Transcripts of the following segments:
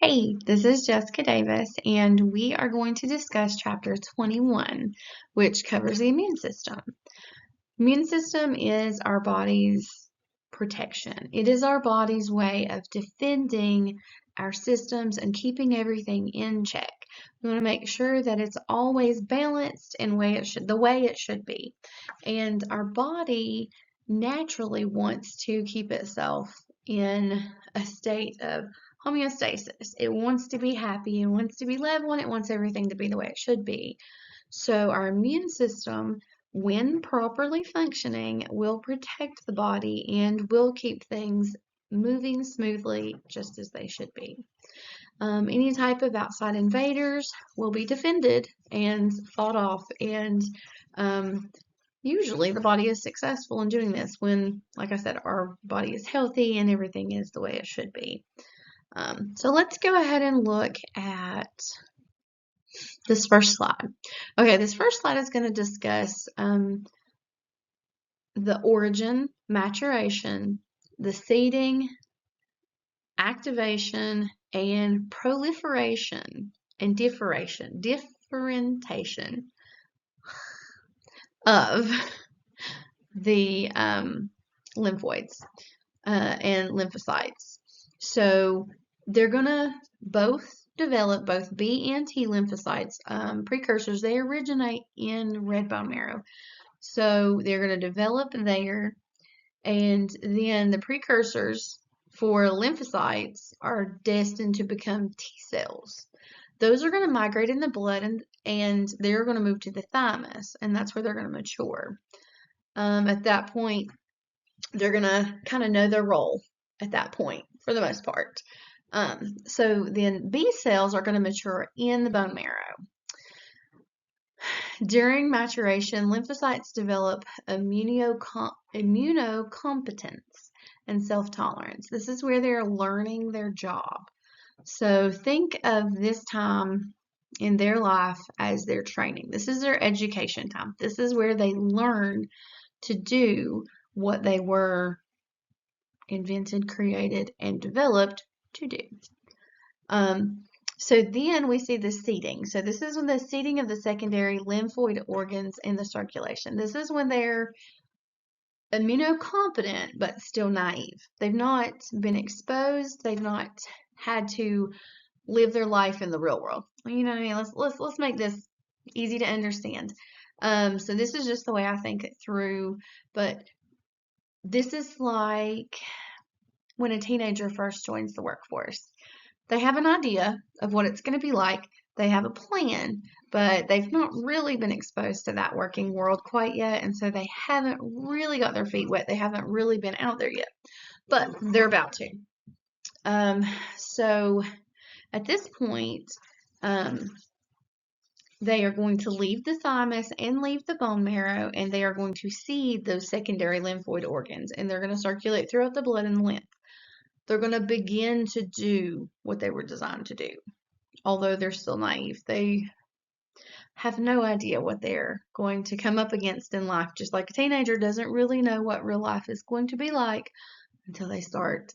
Hey, this is Jessica Davis, and we are going to discuss chapter 21, which covers the immune system. Immune system is our body's protection. It is our body's way of defending our systems and keeping everything in check. We want to make sure that it's always balanced in the way it should be. And our body naturally wants to keep itself in a state of homeostasis. It wants to be happy, it wants to be level, and it wants everything to be the way it should be. So our immune system, when properly functioning, will protect the body and will keep things moving smoothly just as they should be. Any type of outside invaders will be defended and fought off, and usually the body is successful in doing this when, like I said, our body is healthy and everything is the way it should be. So let's go ahead and look at this first slide. Okay, this first slide is going to discuss the origin, maturation, the seeding, activation, and proliferation and differentiation of the lymphoids and lymphocytes. So they're going to both develop both B and T lymphocytes, precursors. They originate in red bone marrow. So they're going to develop there, and then the precursors for lymphocytes are destined to become T cells. Those are going to migrate in the blood, and they're going to move to the thymus, and that's where they're going to mature. At that point, they're going to kind of know their role at that point for the most part. So then B cells are going to mature in the bone marrow. During maturation, lymphocytes develop immunocompetence and self-tolerance. This is where they're learning their job. So think of this time in their life as their training. This is their education time. This is where they learn to do what they were invented, created, and developed to do. So then we see the seeding. So this is when the seeding of the secondary lymphoid organs in the circulation. This is when they're immunocompetent but still naive. They've not been exposed. They've not had to live their life in the real world. You know what I mean? Let's make this easy to understand. So this is just the way I think it through, but this is like when a teenager first joins the workforce. They have an idea of what it's going to be like. They have a plan, but they've not really been exposed to that working world quite yet, and so they haven't really got their feet wet. They haven't really been out there yet, but they're about to. So at this point, they are going to leave the thymus and leave the bone marrow, and they are going to seed those secondary lymphoid organs, and they're going to circulate throughout the blood and the lymph. They're going to begin to do what they were designed to do. Although they're still naive, they have no idea what they're going to come up against in life. Just like a teenager doesn't really know what real life is going to be like until they start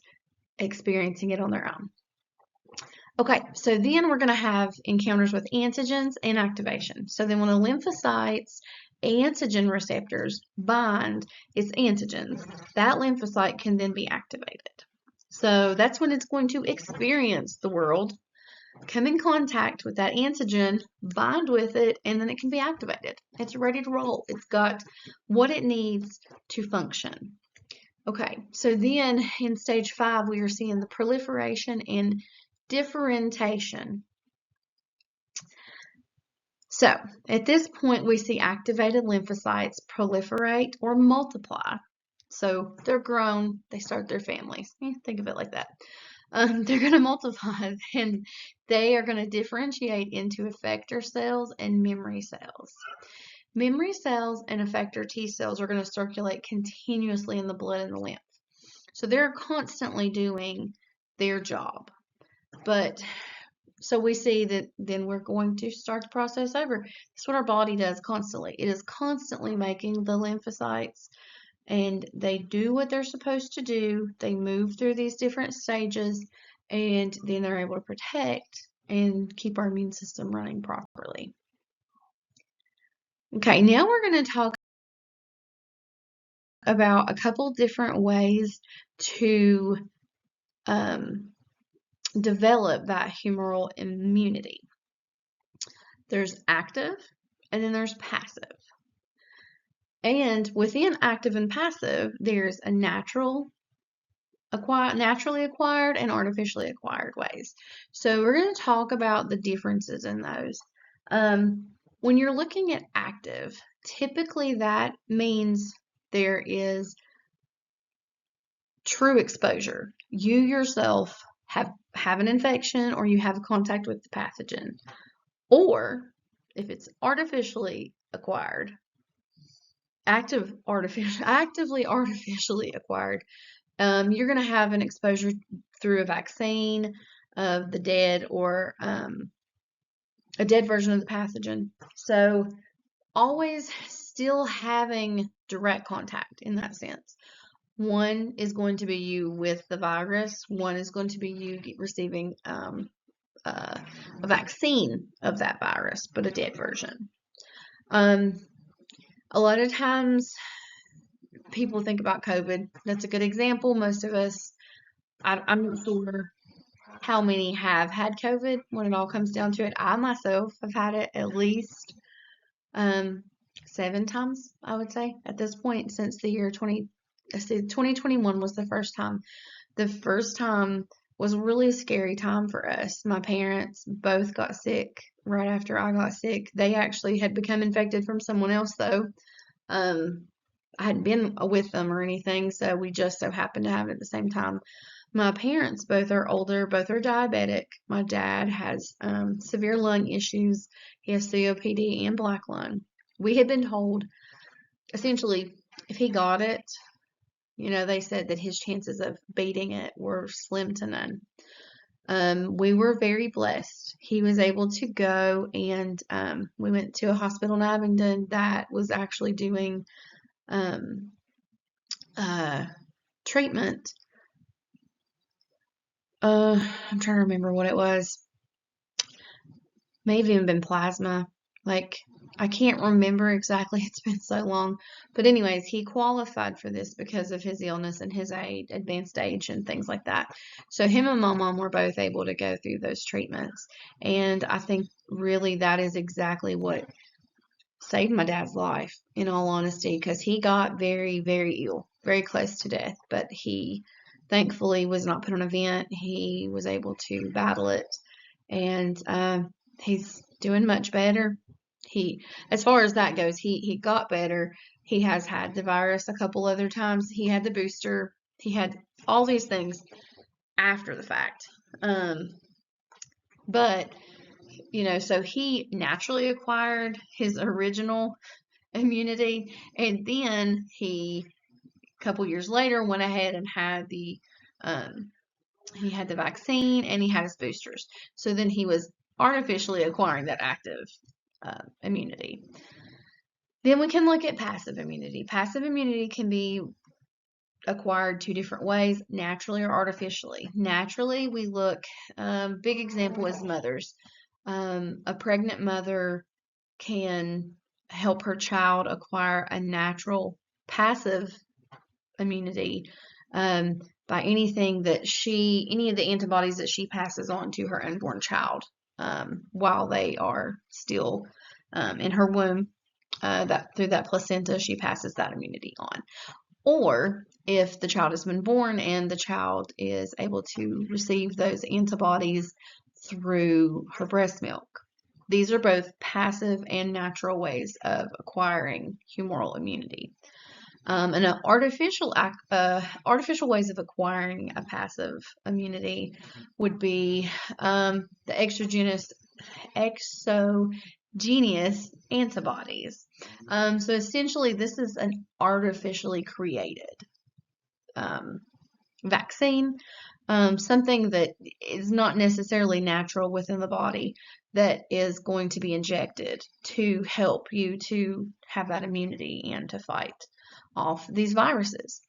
experiencing it on their own. Okay, so then we're going to have encounters with antigens and activation. So then when the lymphocytes antigen receptors bind its antigens, that lymphocyte can then be activated. So that's when it's going to experience the world, come in contact with that antigen, bind with it, and then it can be activated. It's ready to roll. It's got what it needs to function. Okay, so then in stage 5, we are seeing the proliferation and differentiation. So at this point, we see activated lymphocytes proliferate or multiply. So they're grown, they start their families. Think of it like that. They're going to multiply, and they are going to differentiate into effector cells and memory cells. Memory cells and effector T cells are going to circulate continuously in the blood and the lymph. So they're constantly doing their job. But so we see that then we're going to start the process over. That's what our body does constantly. It is constantly making the lymphocytes, and they do what they're supposed to do. They move through these different stages. and then they're able to protect and keep our immune system running properly. Okay, now we're going to talk about a couple different ways to develop that humoral immunity. There's active and then there's passive. And within active and passive, there's a naturally acquired and artificially acquired ways. So we're going to talk about the differences in those. When you're looking at active, typically that means there is true exposure. You yourself have an infection or you have contact with the pathogen. Or if it's artificially acquired, actively artificially acquired, you're going to have an exposure through a vaccine of the dead or a dead version of the pathogen. So always still having direct contact in that sense. One is going to be you with the virus. One is going to be you receiving a vaccine of that virus, but a dead version. A lot of times people think about COVID. That's a good example. Most of us, I'm not sure how many have had COVID when it all comes down to it. I myself have had it at least 7 times, I would say, at this point since the year 2021 was the first time. The first time was a really scary time for us. My parents both got sick right after I got sick. They actually had become infected from someone else, though. I hadn't been with them or anything, so we just so happened to have it at the same time. My parents both are older, both are diabetic. My dad has severe lung issues. He has COPD and black lung. We had been told, essentially, if he got it, they said that his chances of beating it were slim to none. We were very blessed. He was able to go, and we went to a hospital in Abingdon that was actually doing treatment. I'm trying to remember what it was. May have even been plasma. I can't remember exactly. It's been so long. But anyways, he qualified for this because of his illness and his advanced age and things like that. So him and my mom were both able to go through those treatments. And I think really that is exactly what saved my dad's life, in all honesty, because he got very, very ill, very close to death. But he thankfully was not put on a vent. He was able to battle it. And he's doing much better. As far as that goes, he got better. He has had the virus a couple other times. He had the booster. He had all these things after the fact. But, so he naturally acquired his original immunity, and then a couple years later, went ahead and had he had the vaccine and he had his boosters. So then he was artificially acquiring that active immunity. Then we can look at passive immunity. Passive immunity can be acquired 2 different ways, naturally or artificially. Naturally, we look, big example is mothers. A pregnant mother can help her child acquire a natural passive immunity by any of the antibodies that she passes on to her unborn child while they are still in her womb. That through that placenta, she passes that immunity on. Or if the child has been born and the child is able to receive those antibodies through her breast milk. These are both passive and natural ways of acquiring humoral immunity. And artificial ways of acquiring a passive immunity would be the exogenous antibodies. So essentially, this is an artificially created vaccine, something that is not necessarily natural within the body that is going to be injected to help you to have that immunity and to fight off these viruses.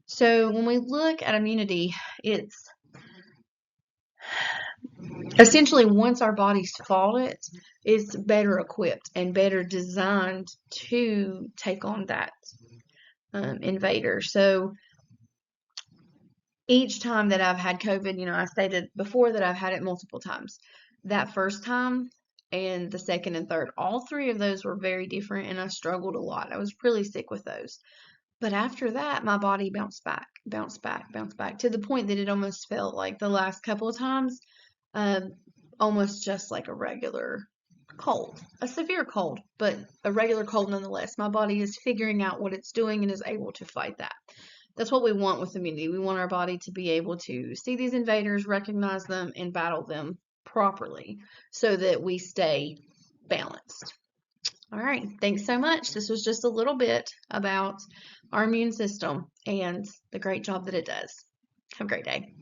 So when we look at immunity, it's essentially, once our bodies fought it, it's better equipped and better designed to take on that invader. So each time that I've had COVID, I stated before that I've had it multiple times. That first time and the second and third, all three of those were very different, and I struggled a lot. I was really sick with those. But after that, my body bounced back, bounced back, bounced back to the point that it almost felt like the last couple of times, um, almost just like a regular cold, a severe cold, but a regular cold nonetheless. My body is figuring out what it's doing and is able to fight that. That's what we want with immunity. We want our body to be able to see these invaders, recognize them, and battle them properly so that we stay balanced. All right, thanks so much. This was just a little bit about our immune system and the great job that it does. Have a great day.